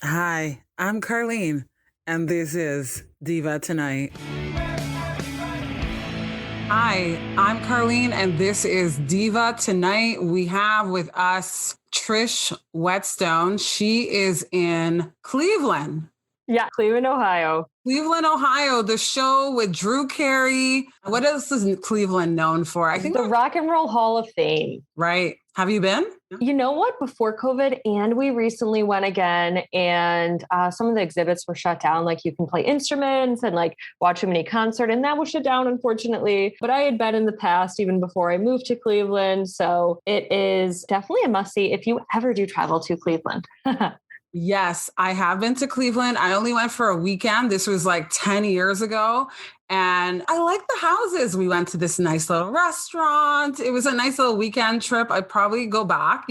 Hi, I'm Carlene, and this is Diva Tonight. Hi, I'm Carlene, and this is Diva Tonight. We have with us Trish Whetstone. She is in Cleveland. Yeah, Cleveland, Ohio. Cleveland, Ohio, the show with Drew Carey. What else is Cleveland known for? I think the Rock and Roll Hall of Fame. Right. Have you been? You know what? Before COVID, and we recently went again, and some of the exhibits were shut down. Like you can play instruments and like watch a mini concert, and that was shut down, unfortunately. But I had been in the past, even before I moved to Cleveland. So it is definitely a must-see if you ever do travel to Cleveland. Yes, I have been to Cleveland. I only went for a weekend. This was like 10 years ago. And I like the houses. We went to this nice little restaurant. It was a nice little weekend trip. I'd probably go back,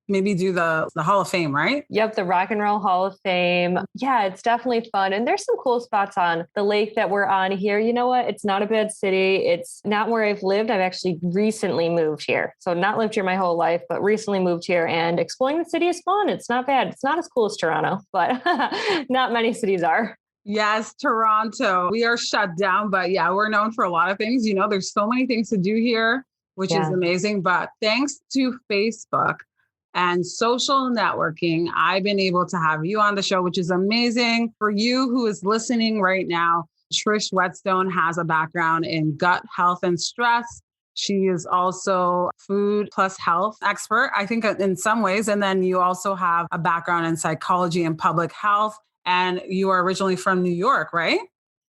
maybe do the Hall of Fame, right? Yep, the Rock and Roll Hall of Fame. Yeah, it's definitely fun. And there's some cool spots on the lake that we're on here. You know what? It's not a bad city. It's not where I've lived. I've actually recently moved here. So not lived here my whole life, but recently moved here, and exploring the city is fun. It's not bad. It's not as cool as Toronto, but not many cities are. Yes, Toronto. We are shut down, but yeah, we're known for a lot of things. There's so many things to do here, which is amazing. But thanks to Facebook and social networking, I've been able to have you on the show, which is amazing. For you who is listening right now, Trish Whetstone has a background in gut health and stress. She is also food plus health expert, I think, in some ways. And then you also have a background in psychology and public health. And you are originally from New York, right?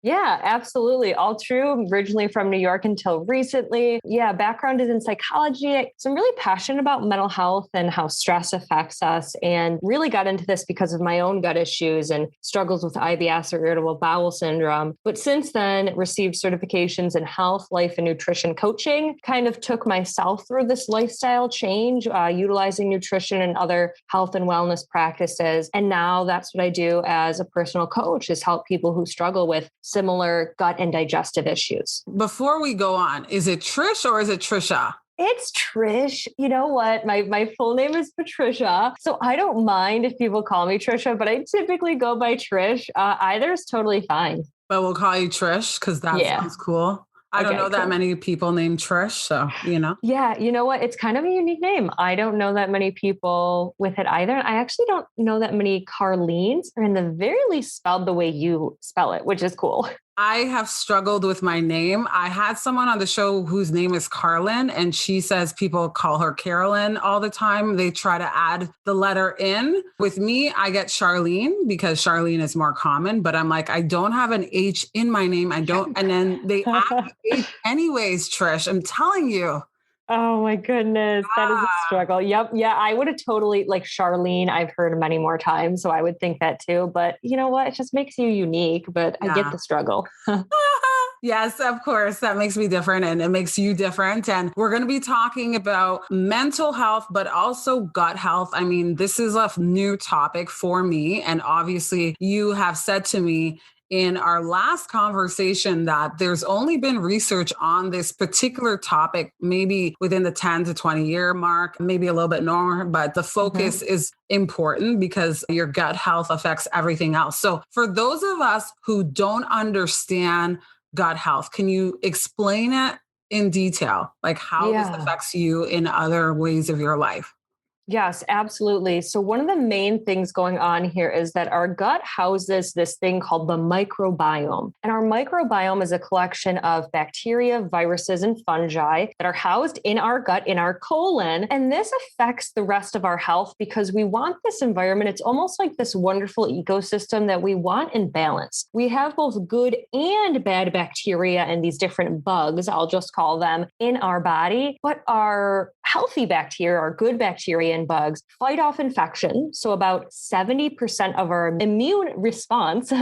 Yeah, absolutely. All true. Originally from New York until recently. Yeah, background is in psychology. So I'm really passionate about mental health and how stress affects us, and really got into this because of my own gut issues and struggles with IBS or irritable bowel syndrome. But since then, received certifications in health, life, and nutrition coaching. Kind of took myself through this lifestyle change, utilizing nutrition and other health and wellness practices. And now that's what I do as a personal coach, is help people who struggle with similar gut and digestive issues. Before we go on, is it Trish or is it Trisha? It's Trish. You know what? My full name is Patricia. So I don't mind if people call me Trisha, but I typically go by Trish. Either is totally fine. But we'll call you Trish because that sounds cool. I don't know that many people named Trish, so, Yeah, you know what? It's kind of a unique name. I don't know that many people with it either. I actually don't know that many Carlenes, or in the very least spelled the way you spell it, which is cool. I have struggled with my name. I had someone on the show whose name is Carlin, and she says people call her Carolyn all the time. They try to add the letter in. With me, I get Charlene because Charlene is more common, but I'm like, I don't have an H in my name. I don't. And then they add the H anyways, Trish. I'm telling you. Oh my goodness. That is a struggle. Yep. Yeah. I would have totally, like Charlene, I've heard many more times. So I would think that too, but you know what? It just makes you unique, but I get the struggle. Yes, of course. That makes me different and it makes you different. And we're going to be talking about mental health, but also gut health. I mean, this is a new topic for me. And obviously you have said to me in our last conversation that there's only been research on this particular topic, maybe within the 10 to 20 year mark, maybe a little bit more, but the focus is important because your gut health affects everything else. So for those of us who don't understand gut health, can you explain it in detail, like how this affects you in other ways of your life? Yes, absolutely. So one of the main things going on here is that our gut houses this thing called the microbiome. And our microbiome is a collection of bacteria, viruses, and fungi that are housed in our gut, in our colon. And this affects the rest of our health because we want this environment. It's almost like this wonderful ecosystem that we want in balance. We have both good and bad bacteria and these different bugs, I'll just call them, in our body. But our healthy bacteria, our good bacteria and bugs, fight off infection. So about 70% of our immune response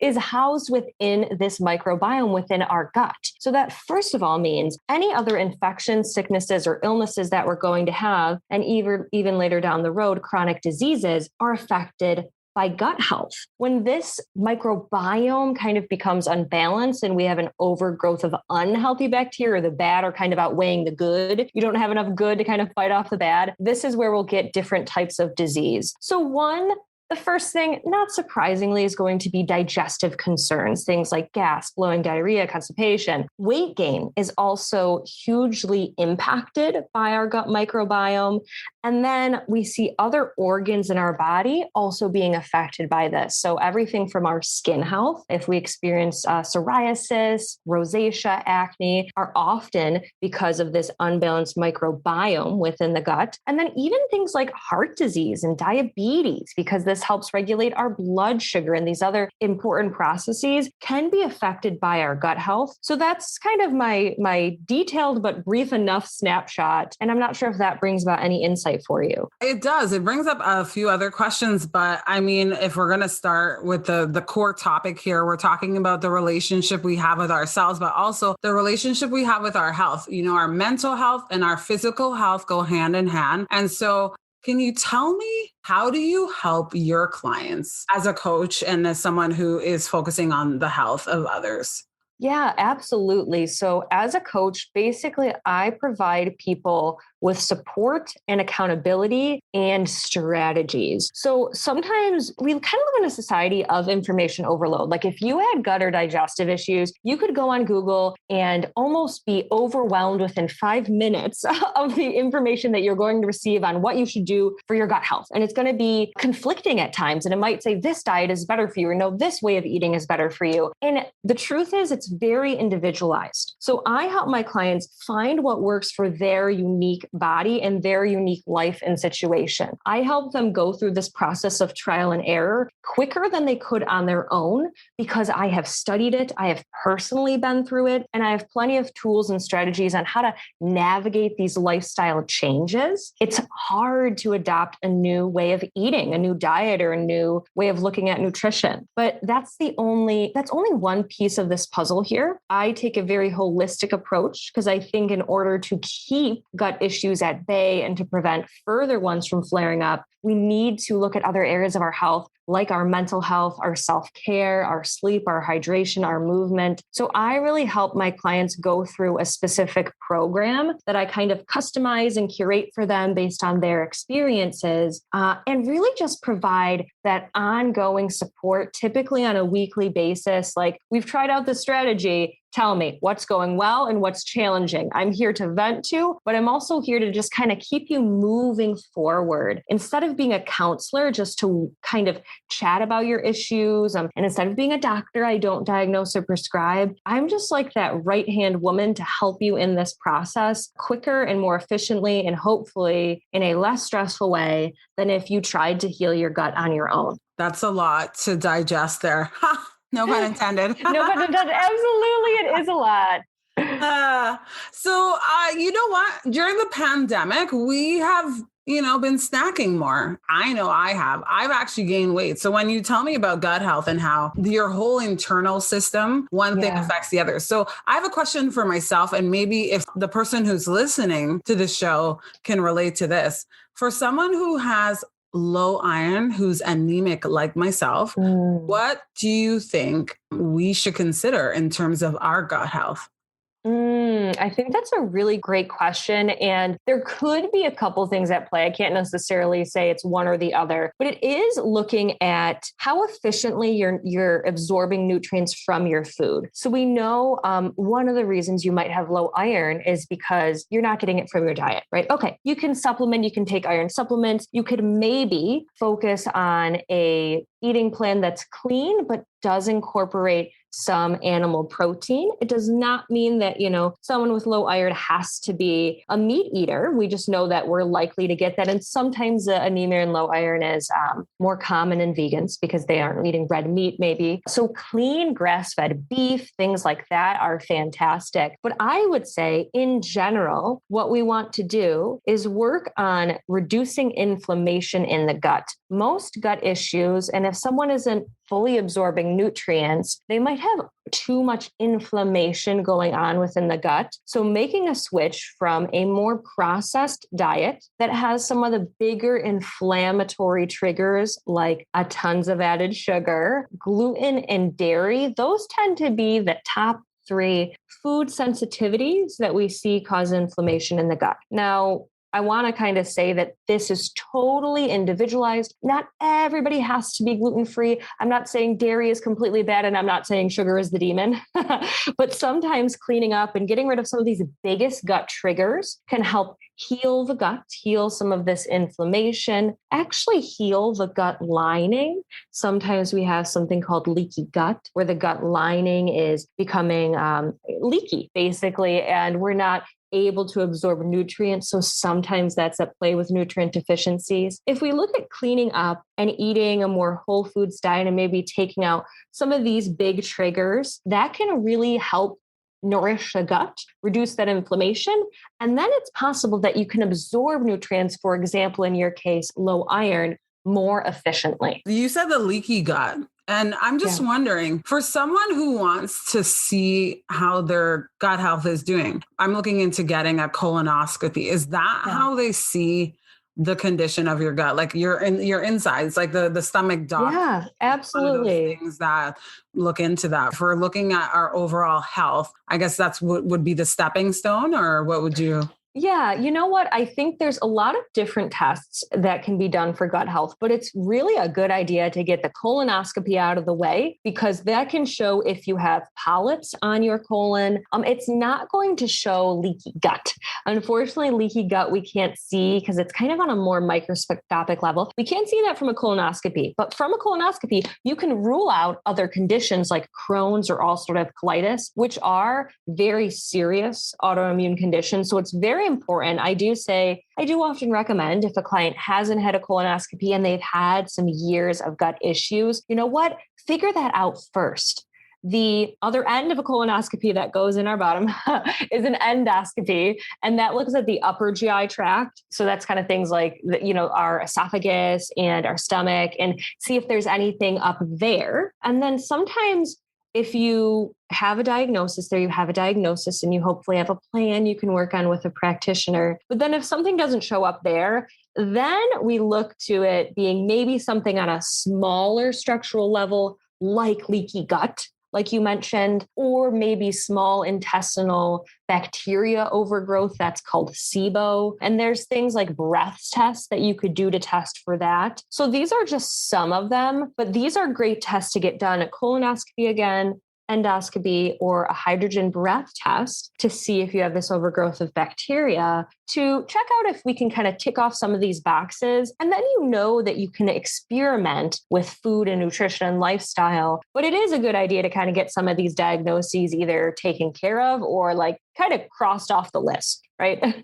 is housed within this microbiome within our gut. So that first of all means any other infections, sicknesses, or illnesses that we're going to have, and even later down the road, chronic diseases are affected by gut health. When this microbiome kind of becomes unbalanced and we have an overgrowth of unhealthy bacteria, the bad are kind of outweighing the good, you don't have enough good to kind of fight off the bad, this is where we'll get different types of disease. So one The first thing, not surprisingly, is going to be digestive concerns, things like gas, bloating, diarrhea, constipation. Weight gain is also hugely impacted by our gut microbiome. And then we see other organs in our body also being affected by this. So everything from our skin health, if we experience psoriasis, rosacea, acne, are often because of this unbalanced microbiome within the gut. And then even things like heart disease and diabetes, because this helps regulate our blood sugar and these other important processes, can be affected by our gut health. So that's kind of my detailed but brief enough snapshot. And I'm not sure if that brings about any insight for you. It does. It brings up a few other questions, but I mean, if we're going to start with the core topic here, we're talking about the relationship we have with ourselves, but also the relationship we have with our health. You know, our mental health and our physical health go hand in hand. And so can you tell me, how do you help your clients as a coach and as someone who is focusing on the health of others? Yeah, absolutely. So as a coach, basically, I provide people with support and accountability and strategies. So sometimes we kind of live in a society of information overload. Like if you had gut or digestive issues, you could go on Google and almost be overwhelmed within 5 minutes of the information that you're going to receive on what you should do for your gut health. And it's going to be conflicting at times. And it might say this diet is better for you, or no, this way of eating is better for you. And the truth is, it's very individualized. So I help my clients find what works for their unique body and their unique life and situation. I help them go through this process of trial and error quicker than they could on their own, because I have studied it, I have personally been through it, and I have plenty of tools and strategies on how to navigate these lifestyle changes. It's hard to adopt a new way of eating, a new diet, or a new way of looking at nutrition. But that's only one piece of this puzzle here. I take a very holistic approach because I think in order to keep gut issues at bay and to prevent further ones from flaring up, we need to look at other areas of our health, like our mental health, our self-care, our sleep, our hydration, our movement. So I really help my clients go through a specific program that I kind of customize and curate for them based on their experiences, and really just provide that ongoing support, typically on a weekly basis. Like, we've tried out this strategy. Tell me what's going well and what's challenging. I'm here to vent to, but I'm also here to just kind of keep you moving forward. Instead of being a counselor, just to kind of chat about your issues. And instead of being a doctor, I don't diagnose or prescribe. I'm just like that right-hand woman to help you in this process quicker and more efficiently, and hopefully in a less stressful way than if you tried to heal your gut on your own. That's a lot to digest there. No pun intended. No pun intended. Absolutely. It is a lot. So you know what? During the pandemic, we have, been snacking more. I know I have. I've actually gained weight. So when you tell me about gut health and how your whole internal system, one thing affects the other. So I have a question for myself, and maybe if the person who's listening to the show can relate to this. For someone who has low iron, who's anemic like myself, what do you think we should consider in terms of our gut health? I think that's a really great question. And there could be a couple things at play. I can't necessarily say it's one or the other, but it is looking at how efficiently you're absorbing nutrients from your food. So we know one of the reasons you might have low iron is because you're not getting it from your diet, right? Okay, you can supplement, you can take iron supplements. You could maybe focus on a eating plan that's clean, but does incorporate some animal protein. It does not mean that, someone with low iron has to be a meat eater. We just know that we're likely to get that. And sometimes the anemia and low iron is more common in vegans because they aren't eating red meat, maybe. So clean grass-fed beef, things like that are fantastic. But I would say in general, what we want to do is work on reducing inflammation in the gut. Most gut issues, and if someone isn't fully absorbing nutrients, they might have too much inflammation going on within the gut. So making a switch from a more processed diet that has some of the bigger inflammatory triggers, like tons of added sugar, gluten, and dairy, those tend to be the top 3 food sensitivities that we see cause inflammation in the gut. Now, I want to kind of say that this is totally individualized. Not everybody has to be gluten-free. I'm not saying dairy is completely bad, and I'm not saying sugar is the demon, but sometimes cleaning up and getting rid of some of these biggest gut triggers can help heal the gut, heal some of this inflammation, actually heal the gut lining. Sometimes we have something called leaky gut, where the gut lining is becoming leaky, basically, and we're not able to absorb nutrients. So sometimes that's at play with nutrient deficiencies. If we look at cleaning up and eating a more whole foods diet and maybe taking out some of these big triggers, that can really help nourish the gut, reduce that inflammation. And then it's possible that you can absorb nutrients, for example, in your case, low iron, more efficiently. You said the leaky gut. And I'm just wondering, for someone who wants to see how their gut health is doing, I'm looking into getting a colonoscopy. Is that how they see the condition of your gut, like your insides, like the stomach doctor? Yeah, absolutely. One of those things that look into that. For looking at our overall health, I guess that's what would be the stepping stone, or what would you? Yeah, you know what? I think there's a lot of different tests that can be done for gut health, but it's really a good idea to get the colonoscopy out of the way, because that can show if you have polyps on your colon. It's not going to show leaky gut. Unfortunately, leaky gut we can't see because it's kind of on a more microscopic level. We can't see that from a colonoscopy, but from a colonoscopy, you can rule out other conditions like Crohn's or ulcerative colitis, which are very serious autoimmune conditions. So it's very important. I do often recommend, if a client hasn't had a colonoscopy and they've had some years of gut issues, you know what? Figure that out first. The other end of a colonoscopy that goes in our bottom is an endoscopy, and that looks at the upper GI tract. So that's kind of things like, our esophagus and our stomach, and see if there's anything up there. And then sometimes if you have a diagnosis there, you have a diagnosis and you hopefully have a plan you can work on with a practitioner. But then if something doesn't show up there, then we look to it being maybe something on a smaller structural level, like leaky gut, like you mentioned, or maybe small intestinal bacteria overgrowth. That's called SIBO. And there's things like breath tests that you could do to test for that. So these are just some of them, but these are great tests to get done. A colonoscopy again, endoscopy, or a hydrogen breath test to see if you have this overgrowth of bacteria, to check out if we can kind of tick off some of these boxes. And then you know that you can experiment with food and nutrition and lifestyle. But it is a good idea to kind of get some of these diagnoses either taken care of or like kind of crossed off the list, right?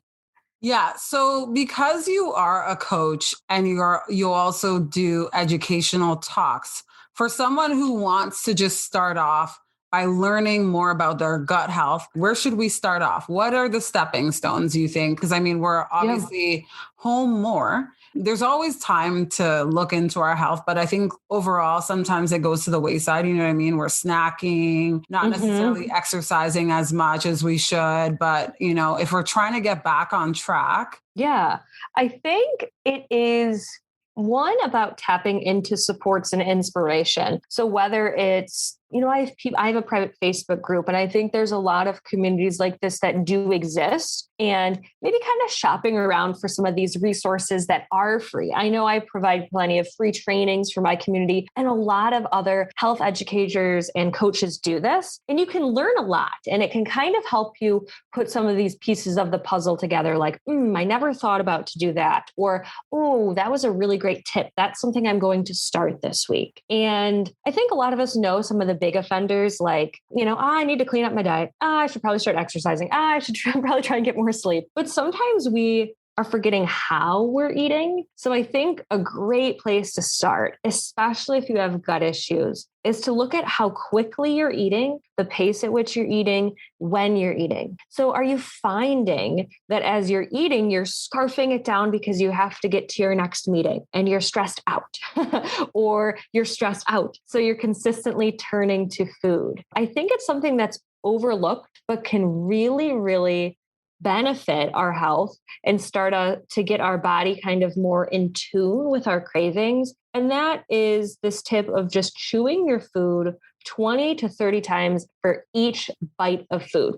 Yeah. So because you are a coach and you also do educational talks, for someone who wants to just start off by learning more about their gut health, where should we start off? What are the stepping stones, you think? Because we're obviously home more. There's always time to look into our health, but I think overall, sometimes it goes to the wayside. You know what I mean? We're snacking, not necessarily exercising as much as we should, but if we're trying to get back on track. Yeah, I think it is one about tapping into supports and inspiration. So whether it's, I have a private Facebook group, and I think there's a lot of communities like this that do exist, and maybe kind of shopping around for some of these resources that are free. I know I provide plenty of free trainings for my community, and a lot of other health educators and coaches do this, and you can learn a lot, and it can kind of help you put some of these pieces of the puzzle together. Like, I never thought about to do that. Or, oh, that was a really great tip. That's something I'm going to start this week. And I think a lot of us know some of the big offenders, like, I need to clean up my diet. I should probably start exercising. I should probably try and get more sleep. But sometimes we are forgetting how we're eating. So I think a great place to start, especially if you have gut issues, is to look at how quickly you're eating, the pace at which you're eating, when you're eating. So are you finding that as you're eating, you're scarfing it down because you have to get to your next meeting and you're stressed out, or you're stressed out, so you're consistently turning to food? I think it's something that's overlooked, but can really, really benefit our health and start to get our body kind of more in tune with our cravings. And that is this tip of just chewing your food 20 to 30 times for each bite of food.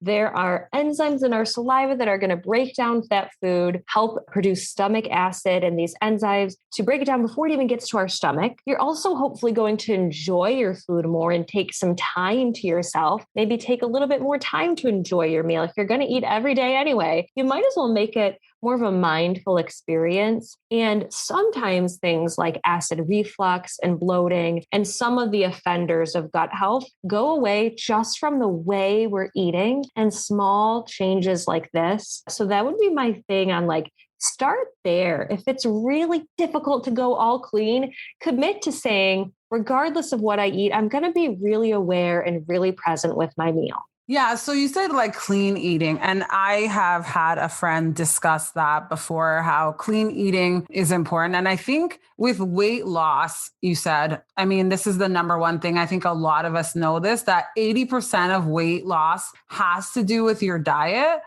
There are enzymes in our saliva that are going to break down that food, help produce stomach acid and these enzymes to break it down before it even gets to our stomach. You're also hopefully going to enjoy your food more and take some time to yourself. Maybe take a little bit more time to enjoy your meal. If you're going to eat every day anyway, you might as well make it more of a mindful experience. And sometimes things like acid reflux and bloating and some of the offenders of gut health go away just from the way we're eating and small changes like this. So that would be my thing on like, start there. If it's really difficult to go all clean, commit to saying, regardless of what I eat, I'm going to be really aware and really present with my meal. Yeah. So you said like clean eating, and I have had a friend discuss that before, how clean eating is important. And I think with weight loss, you said, I mean, this is the number one thing. I think a lot of us know this, that 80% of weight loss has to do with your diet.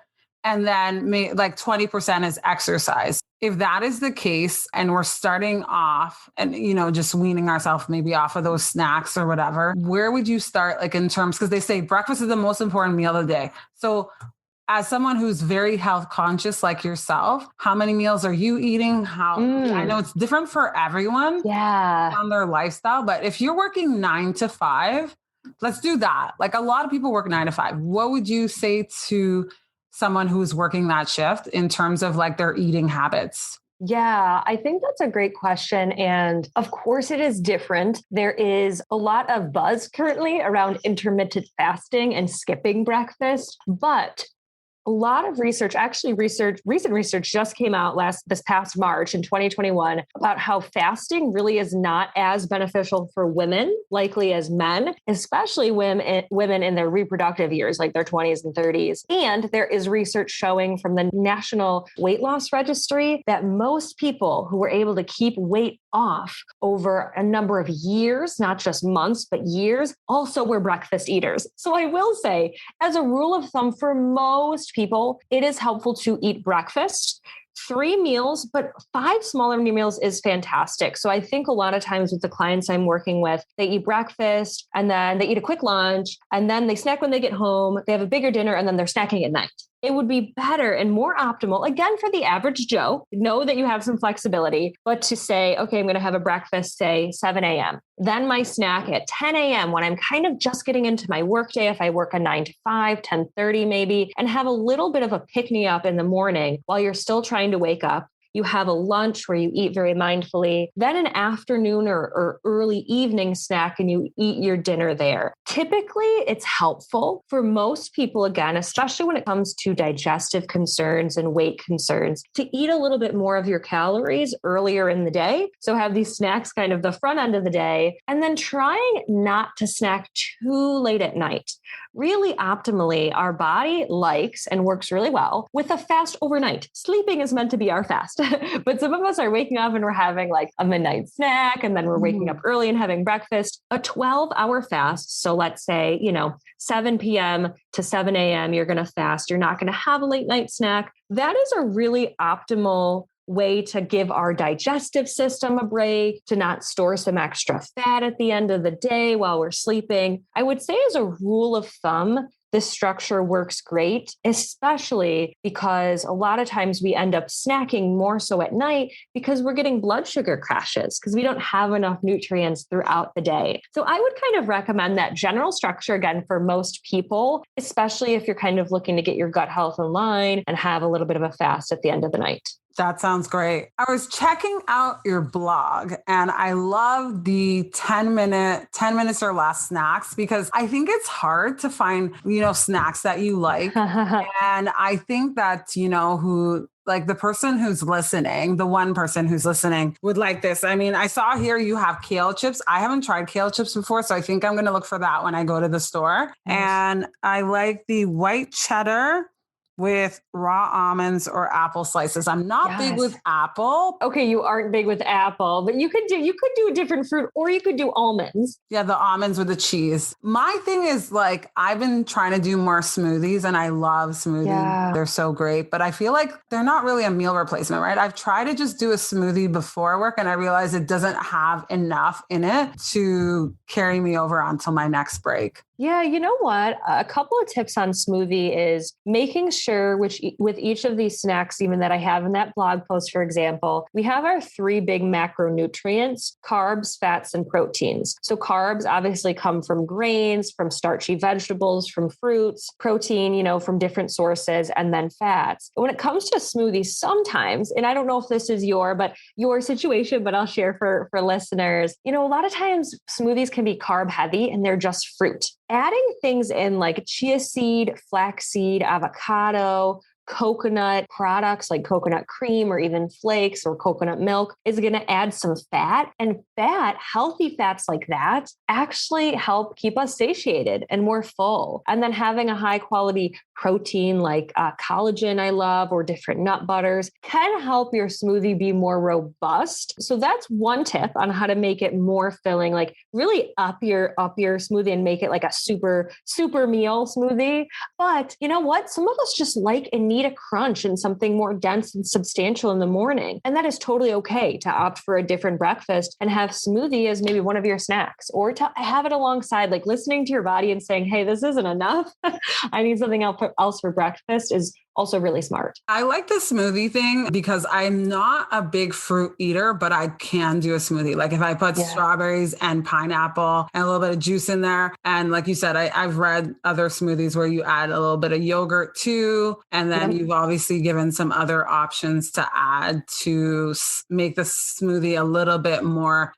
And then like 20% is exercise. If that is the case, and we're starting off and, just weaning ourselves maybe off of those snacks or whatever, where would you start? Like in terms, because they say breakfast is the most important meal of the day. So as someone who's very health conscious like yourself, how many meals are you eating? I know it's different for everyone on their lifestyle, but if you're working 9 to 5, let's do that. Like a lot of people work 9 to 5. What would you say to someone who's working that shift in terms of like their eating habits? Yeah, I think that's a great question. And of course, it is different. There is a lot of buzz currently around intermittent fasting and skipping breakfast, but a lot of recent research just came out this past March in 2021 about how fasting really is not as beneficial for women, likely as men, especially women in their reproductive years, like their 20s and 30s. And there is research showing from the National Weight Loss Registry that most people who were able to keep weight off over a number of years, not just months, but years, also were breakfast eaters. So I will say, as a rule of thumb, for most people, it is helpful to eat breakfast, 3 meals, but 5 smaller meals is fantastic. So I think a lot of times with the clients I'm working with, they eat breakfast and then they eat a quick lunch and then they snack when they get home, they have a bigger dinner, and then they're snacking at night. It would be better and more optimal, again, for the average Joe, know that you have some flexibility, but to say, okay, I'm going to have a breakfast, say 7 a.m., then my snack at 10 a.m. when I'm kind of just getting into my workday, if I work a 9 to 5, 10:30 maybe, and have a little bit of a pick-me-up in the morning while you're still trying to wake up. You have a lunch where you eat very mindfully, then an afternoon or early evening snack, and you eat your dinner there. Typically, it's helpful for most people, again, especially when it comes to digestive concerns and weight concerns, to eat a little bit more of your calories earlier in the day. So have these snacks kind of the front end of the day, and then trying not to snack too late at night. Really optimally, our body likes and works really well with a fast overnight. Sleeping is meant to be our fast, but some of us are waking up and we're having like a midnight snack, and then we're waking up early and having breakfast. A 12-hour fast. So let's say, 7 p.m. to 7 a.m., you're going to fast. You're not going to have a late night snack. That is a really optimal way to give our digestive system a break, to not store some extra fat at the end of the day while we're sleeping. I would say as a rule of thumb, this structure works great, especially because a lot of times we end up snacking more so at night because we're getting blood sugar crashes because we don't have enough nutrients throughout the day. So I would kind of recommend that general structure again for most people, especially if you're kind of looking to get your gut health in line and have a little bit of a fast at the end of the night. That sounds great. I was checking out your blog and I love the 10 minutes or less snacks, because I think it's hard to find, snacks that you like. And I think that, who like the person who's listening, the one person who's listening would like this. I mean, I saw here you have kale chips. I haven't tried kale chips before, so I think I'm going to look for that when I go to the store. Nice. And I like the white cheddar with raw almonds or apple slices. I'm not big with apple. Okay, you aren't big with apple, but you could do a different fruit, or you could do almonds. Yeah, the almonds with the cheese. My thing is like, I've been trying to do more smoothies, and I love smoothies. Yeah. They're so great, but I feel like they're not really a meal replacement, right? I've tried to just do a smoothie before work, and I realized it doesn't have enough in it to carry me over until my next break. Yeah, you know what? A couple of tips on smoothie is making sure with each of these snacks, even that I have in that blog post, for example, we have our three big macronutrients: carbs, fats, and proteins. So carbs obviously come from grains, from starchy vegetables, from fruits, protein, from different sources, and then fats. But when it comes to smoothies, sometimes, and I don't know if this is your situation, but I'll share for listeners, a lot of times smoothies can be carb heavy and they're just fruit. Adding things in like chia seed, flaxseed, avocado, coconut products like coconut cream or even flakes or coconut milk is going to add some fat, and healthy fats like that actually help keep us satiated and more full. And then having a high quality protein like collagen, I love, or different nut butters can help your smoothie be more robust. So that's one tip on how to make it more filling, like really up your smoothie and make it like a super meal smoothie. But you know what? Some of us just like and need a crunch and something more dense and substantial in the morning. And that is totally okay to opt for a different breakfast and have smoothie as maybe one of your snacks, or to have it alongside, like listening to your body and saying, hey, this isn't enough. I need something else for breakfast is also really smart. I like the smoothie thing because I'm not a big fruit eater, but I can do a smoothie. Like if I put strawberries and pineapple and a little bit of juice in there. And like you said, I've read other smoothies where you add a little bit of yogurt too. And then you've obviously given some other options to add to make the smoothie a little bit more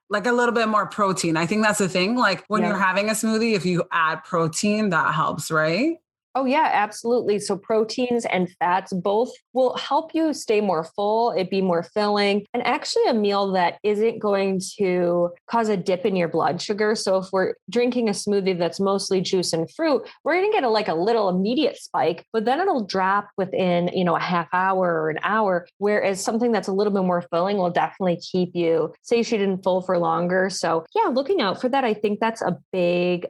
protein. I think that's the thing. Like when you're having a smoothie, if you add protein, that helps, right? Oh, yeah, absolutely. So proteins and fats both will help you stay more full, it be more filling, and actually a meal that isn't going to cause a dip in your blood sugar. So if we're drinking a smoothie that's mostly juice and fruit, we're going to get a little immediate spike, but then it'll drop within, a half hour or an hour, whereas something that's a little bit more filling will definitely keep you satiated and full for longer. So yeah, looking out for that. I think that's a big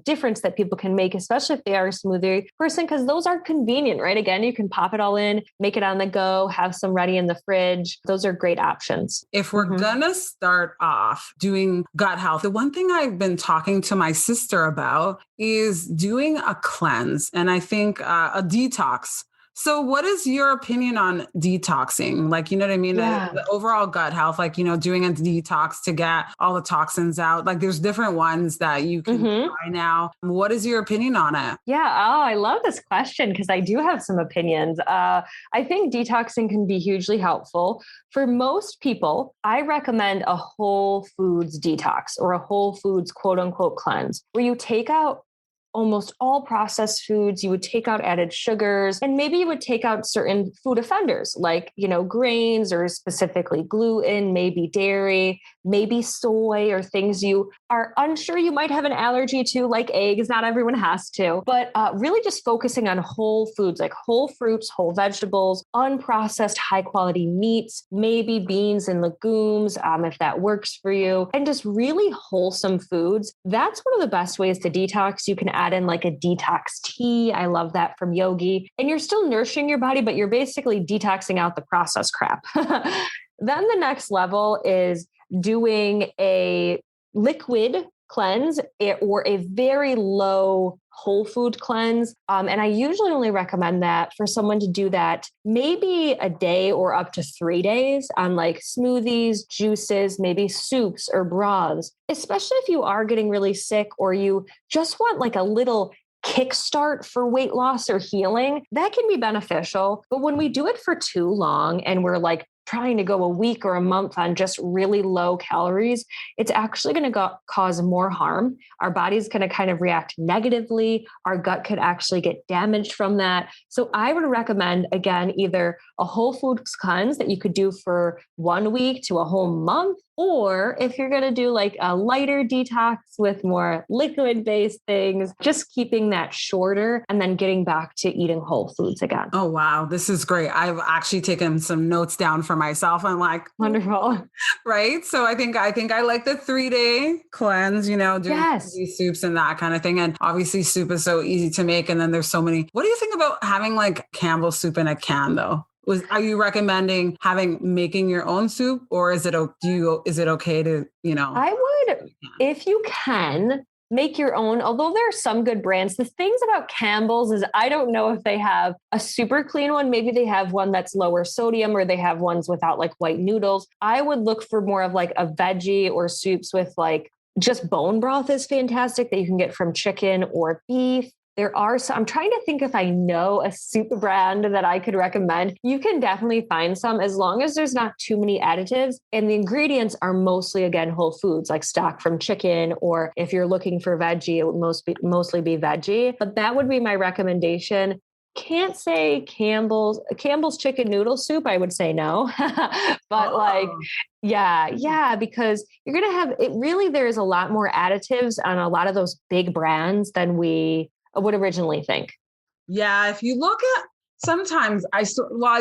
difference that people can make, especially if they are a smoothie person, because those are convenient, right? Again, you can pop it all in, make it on the go, have some ready in the fridge. Those are great options. If we're gonna start off doing gut health, the one thing I've been talking to my sister about is doing a cleanse, and I think a detox. So what is your opinion on detoxing? Like, you know what I mean? Yeah. The overall gut health, like, doing a detox to get all the toxins out. Like there's different ones that you can try now. What is your opinion on it? Yeah. Oh, I love this question because I do have some opinions. I think detoxing can be hugely helpful. For most people, I recommend a whole foods detox or a whole foods quote unquote cleanse, where you take out almost all processed foods, you would take out added sugars, and maybe you would take out certain food offenders like, grains or specifically gluten, maybe dairy, maybe soy, or things you are unsure you might have an allergy to, like eggs. Not everyone has to, but really just focusing on whole foods, like whole fruits, whole vegetables, unprocessed high quality meats, maybe beans and legumes, if that works for you, and just really wholesome foods. That's one of the best ways to detox. You can add in like a detox tea. I love that from Yogi. And you're still nourishing your body, but you're basically detoxing out the processed crap. Then the next level is doing a liquid cleanse or a very low whole food cleanse. And I usually only recommend that for someone to do that maybe a day or up to 3 days on like smoothies, juices, maybe soups or broths, especially if you are getting really sick or you just want like a little kickstart for weight loss or healing. That can be beneficial. But when we do it for too long and we're like trying to go a week or a month on just really low calories, it's actually going to cause more harm. Our body's going to kind of react negatively. Our gut could actually get damaged from that. So I would recommend, again, either a whole foods cleanse that you could do for 1 week to a whole month, or if you're going to do like a lighter detox with more liquid-based things, just keeping that shorter and then getting back to eating whole foods again. Oh, wow. This is great. I've actually taken some notes down for myself. I'm like, wonderful. Right. So I think I like the 3-day cleanse, doing these soups and that kind of thing. And obviously soup is so easy to make. And then there's so many. What do you think about having like Campbell's soup in a can though? Are you recommending making your own soup, or is it okay to, I would, if you can, make your own. Although there are some good brands, the things about Campbell's is I don't know if they have a super clean one. Maybe they have one that's lower sodium, or they have ones without like white noodles. I would look for more of like a veggie or soups with like just bone broth is fantastic that you can get from chicken or beef. There are some, I'm trying to think if I know a soup brand that I could recommend. You can definitely find some as long as there's not too many additives. And the ingredients are mostly, again, whole foods, like stock from chicken, or if you're looking for veggie, it would mostly be veggie. But that would be my recommendation. Can't say Campbell's chicken noodle soup. I would say no, but yeah, because you're going to have it. Really, there's a lot more additives on a lot of those big brands than we would originally think. Yeah. If you look at, sometimes I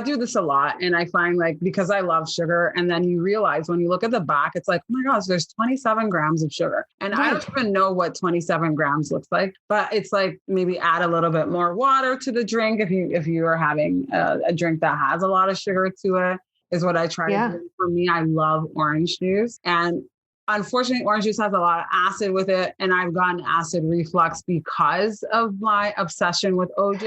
do this a lot, and I find like, because I love sugar, and then you realize when you look at the back, it's like, oh my gosh, there's 27 grams of sugar. And I don't even know what 27 grams looks like, but it's like maybe add a little bit more water to the drink. If you are having a drink that has a lot of sugar to it, is what I try to do. For me, I love orange juice, and unfortunately, orange juice has a lot of acid with it, and I've gotten acid reflux because of my obsession with OJ.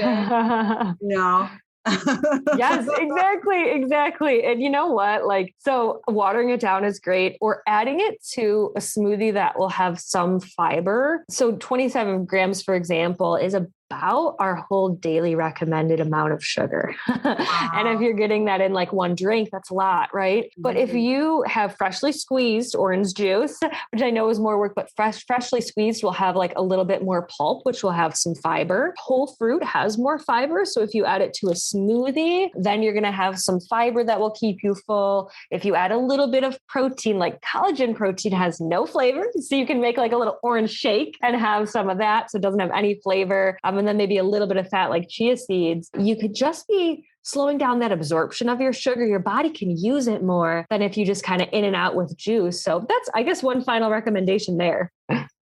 Yes, exactly. And you know what? Like, so watering it down is great, or adding it to a smoothie that will have some fiber. So 27 grams, for example, is about our whole daily recommended amount of sugar. And if you're getting that in like one drink, that's a lot, right? But if you have freshly squeezed orange juice, which I know is more work, but freshly squeezed will have like a little bit more pulp, which will have some fiber. Whole fruit has more fiber. So if you add it to a smoothie, then you're going to have some fiber that will keep you full. If you add a little bit of protein, like collagen protein has no flavor. So you can make like a little orange shake and have some of that. So it doesn't have any flavor. And then maybe a little bit of fat like chia seeds. You could just be slowing down that absorption of your sugar. Your body can use it more than if you just kind of in and out with juice. So that's, I guess, one final recommendation there.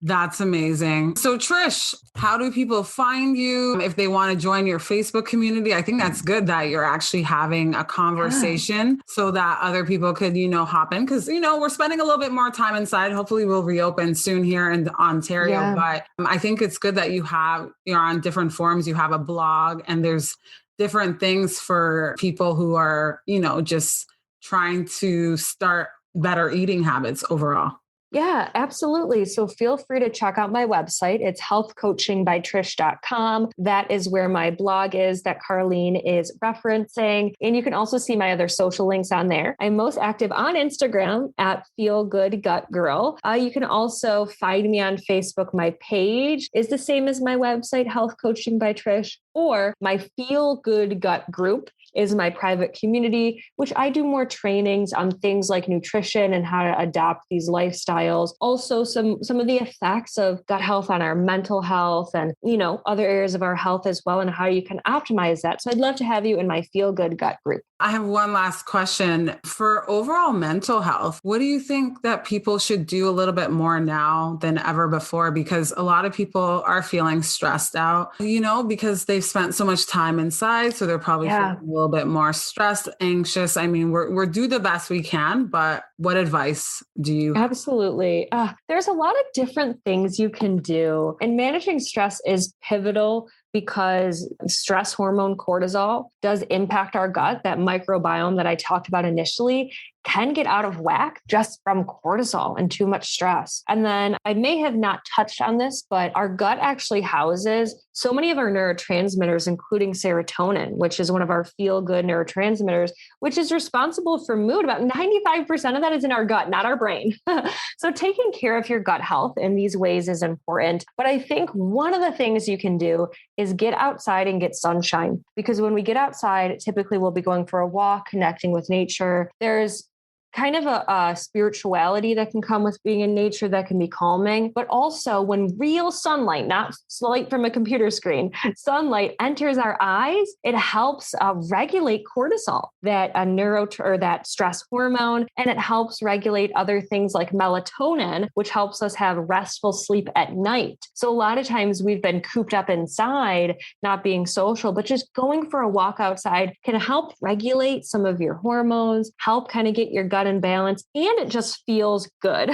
That's amazing. So Trish, how do people find you if they want to join your Facebook community? I think that's good that you're actually having a conversation so that other people could, hop in, because, we're spending a little bit more time inside. Hopefully we'll reopen soon here in Ontario. But I think it's good that you're on different forums. You have a blog, and there's different things for people who are, just trying to start better eating habits overall. Yeah, absolutely. So feel free to check out my website. It's healthcoachingbytrish.com. That is where my blog is that Carlene is referencing. And you can also see my other social links on there. I'm most active on Instagram at Feel Good Gut Girl. You can also find me on Facebook. My page is the same as my website, Health Coaching by Trish, or my Feel Good Gut group is my private community, which I do more trainings on things like nutrition and how to adopt these lifestyles. Also, some of the effects of gut health on our mental health and, other areas of our health as well, and how you can optimize that. So I'd love to have you in my Feel Good Gut group. I have one last question. For overall mental health, what do you think that people should do a little bit more now than ever before? Because a lot of people are feeling stressed out, because they've spent so much time inside. So they're probably feeling a little bit more stressed, anxious. I mean, we're do the best we can, but what advice do you have? Absolutely. There's a lot of different things you can do, and managing stress is pivotal because stress hormone cortisol does impact our gut. That microbiome that I talked about initially can get out of whack just from cortisol and too much stress. And then I may have not touched on this, but our gut actually houses so many of our neurotransmitters, including serotonin, which is one of our feel-good neurotransmitters, which is responsible for mood. About 95% of that is in our gut, not our brain. So taking care of your gut health in these ways is important. But I think one of the things you can do is get outside and get sunshine. Because when we get outside, typically we'll be going for a walk, connecting with nature. There's kind of a spirituality that can come with being in nature that can be calming, but also when real sunlight, not light from a computer screen, sunlight enters our eyes, it helps regulate cortisol, that that stress hormone, and it helps regulate other things like melatonin, which helps us have restful sleep at night. So a lot of times we've been cooped up inside, not being social, but just going for a walk outside can help regulate some of your hormones, help kind of get your gut gut in balance, and it just feels good.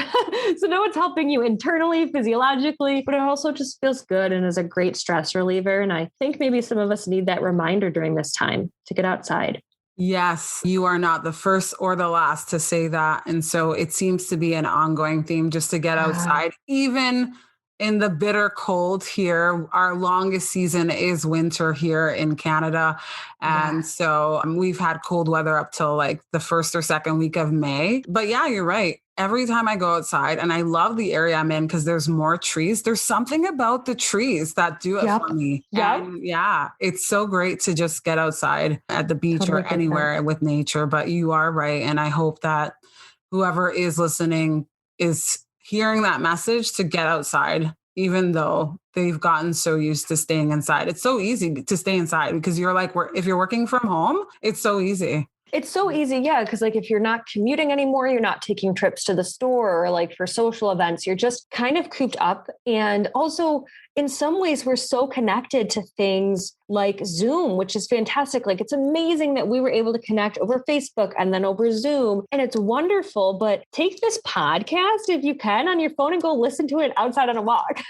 So no, it's helping you internally, physiologically, but it also just feels good and is a great stress reliever. And I think maybe some of us need that reminder during this time to get outside. Yes, you are not the first or the last to say that. And so it seems to be an ongoing theme just to get outside, even in the bitter cold here. Our longest season is winter here in Canada. And so we've had cold weather up till like the first or second week of May. But yeah, you're right. Every time I go outside, and I love the area I'm in because there's more trees. There's something about the trees that do it for me. And yeah, it's so great to just get outside at the beach or anywhere with nature. But you are right. And I hope that whoever is listening is hearing that message to get outside, even though they've gotten so used to staying inside. It's so easy to stay inside because you're like, if you're working from home, it's so easy. It's so easy. Yeah. Cause like if you're not commuting anymore, you're not taking trips to the store or like for social events, you're just kind of cooped up. And also in some ways we're so connected to things like Zoom, which is fantastic. Like it's amazing that we were able to connect over Facebook and then over Zoom, and it's wonderful. But take this podcast if you can on your phone and go listen to it outside on a walk,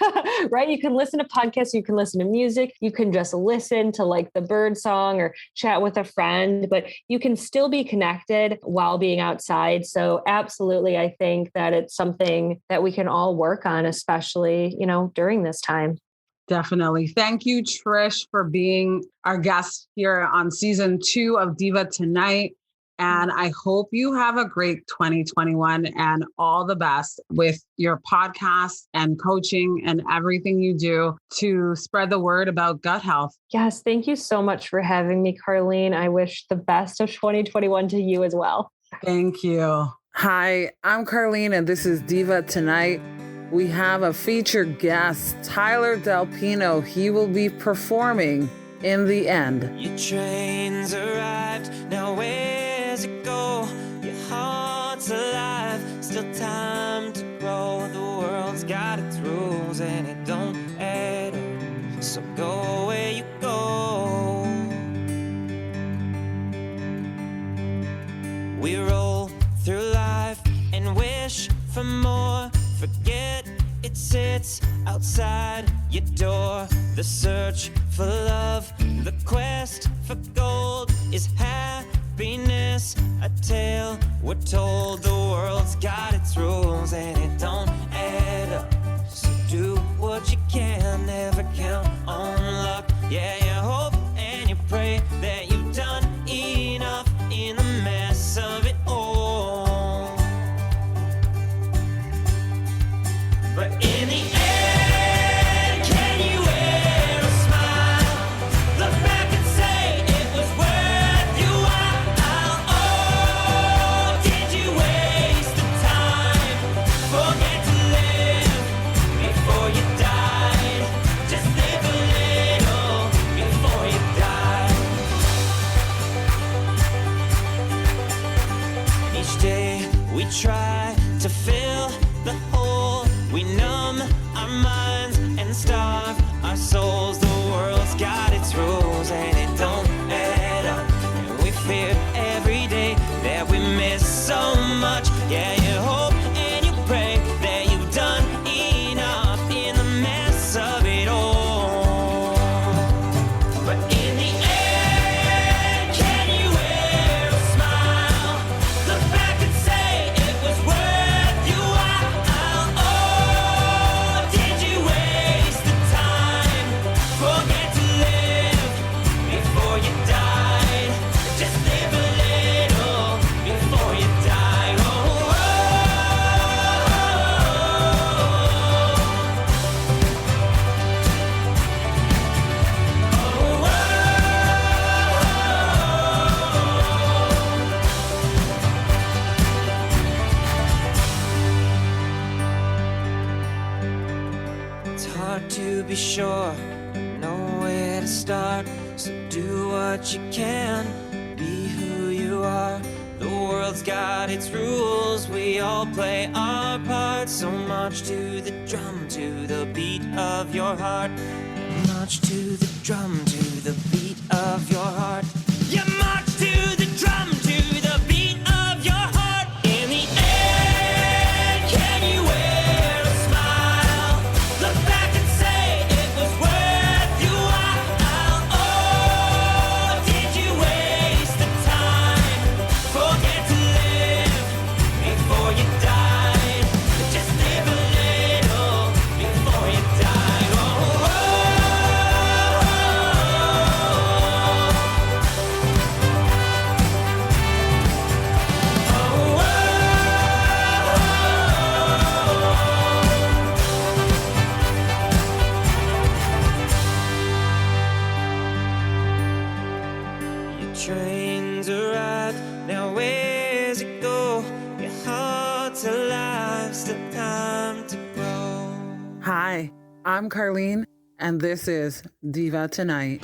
right? You can listen to podcasts, you can listen to music, you can just listen to like the bird song or chat with a friend, but you can still be connected while being outside. So absolutely, I think that it's something that we can all work on, especially, during this time. Definitely. Thank you, Trish, for being our guest here on season 2 of Diva Tonight. And I hope you have a great 2021 and all the best with your podcast and coaching and everything you do to spread the word about gut health. Yes. Thank you so much for having me, Carlene. I wish the best of 2021 to you as well. Thank you. Hi, I'm Carlene, and this is Diva Tonight. We have a featured guest, Tyler Del Pino. He will be performing in the end. Your train's arrived, now where's it go? Your heart's alive, still time to grow. The world's got its rules and it don't add up, so go where you go. We roll through life and wish for more. Forget it sits outside your door. The search for love, the quest for gold is happiness. A tale we're told. The world's got its rules and it don't add up, so do what you can, never count on luck. Yeah, you hope and you pray that you've done enough in the mess of it all. But in the end, can you wear a smile? Look back and say it was worth your while. Oh, did you waste the time? Forget to live before you died. Just live a little before you die. Each day we try to fill the hole. We numb our minds and starve our souls. The world's got its rules and it don't add up. And we fear every day that we miss so much. Yeah, you hope and you pray that you've done enough in the mess of it all. But in the end, can you wear a smile? Look back and say it was worth your while. Oh, did you waste the time? Forget to live before you died. Just live a little before you die. Oh, oh, It's hard to be sure, know where to start. So do what you can, be who you are. The world's got its rules, we all play our part. So march to the drum, to the beat of your heart. March to the drum, to the beat of your heart. Yeah, march to the drum, to the beat of your heart. In train's arrived. Now where's it go? Your heart's alive, still time to grow. Hi, I'm Carlene, and this is Diva Tonight.